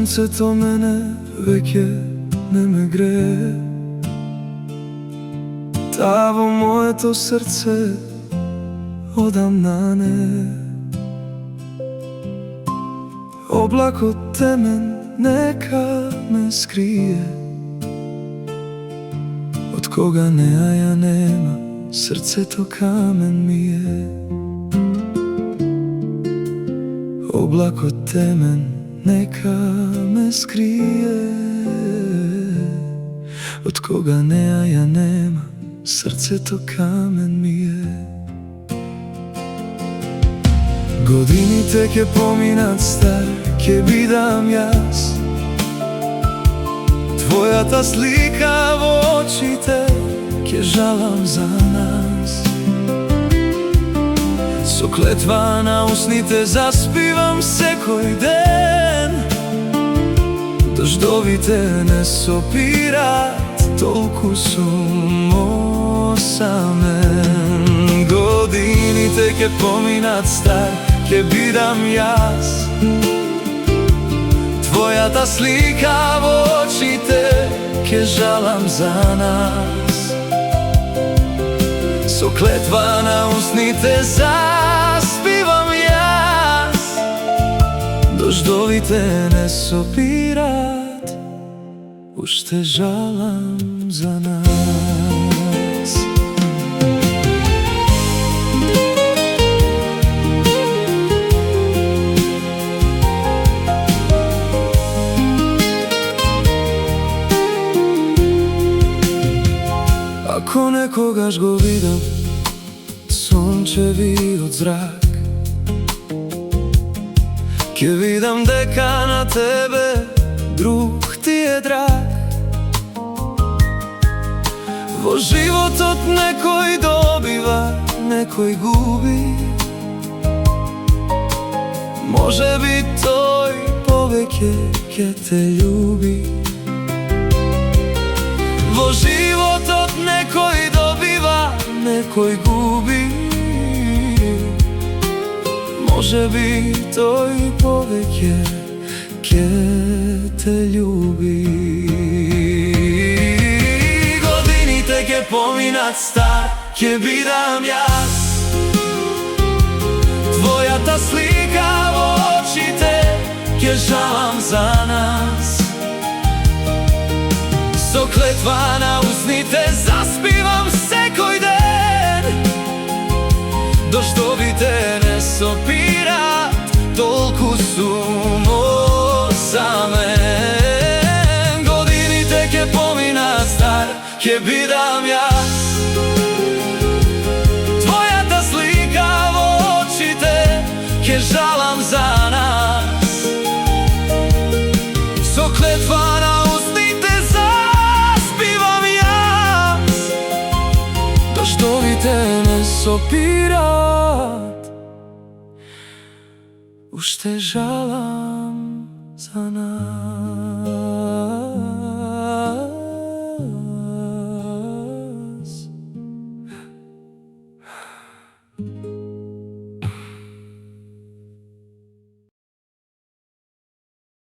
сонцето мене веќе не ме грее. Таа во моето срце одамна не. Облакот темен нека ме скрие, од кога неа ја нема, срцето камен ми е. Облакот темен нека ме скрие, од кога неа ја нема, срцето камен ми е. Годините ќе поминат стар, ќе бидам јас. Твојата слика во очите, ќе жалам за нас. Со клетва на устните заспивам секој ден. Дождовите не сопират, толку сум осамен. Годините ќе поминат стар, ќе бидам јас. Твојата слика во очите, ќе жалам за нас. Со клетва на устните заспивам јас. Дождовите не сопират, уште жалам за нас. Ако некогаш го видам сончевиот зрак, ќе видам дека на тебе друг ти е драг. Во животот некој добива, некој губи. Може би тој повеќе ќе те љуби. Во животот некој добива, некој губи. Може би тој повеќе ќе те љуби. Годините ќе поминат стар, ќе бидам јас. Твојата слика во очите, ќе жалам за нас. Со клетва на устните заспивам секој ден. Дождовите не сопират, толку сум осамен. Годините ќе поминат стар, ќе бидам јас. Твојата слика во очите, ќе жалам за нас. Со клетва на дождовите не сопират, уште жалам за нас.